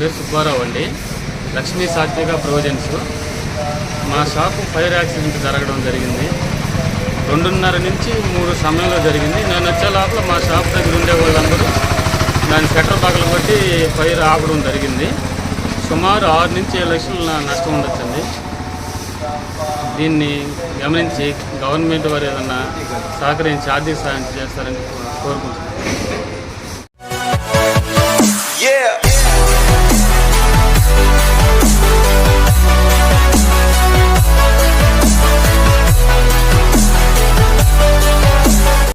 పేరు సుబ్బారావు అండి. లక్ష్మీ సాత్విక ప్రొవిజన్స్. మా షాపు ఫైర్ యాక్సిడెంట్ జరగడం జరిగింది. 2:30 నుంచి 3 సమయంలో జరిగింది. నేను వచ్చే లోపల మా షాప్ దగ్గర ఉండే వాళ్ళందరూ దాని షట్టర్ పగలు కొట్టి ఫైర్ ఆపడం జరిగింది. సుమారు 6 నుంచి 7 లక్షల నష్టం ఉండొచ్చండి. దీన్ని గమనించి గవర్నమెంట్ వారు ఏదన్నా సహకరించి ఆర్థిక సహాయం చేస్తారని కోరుకుంటున్నాను.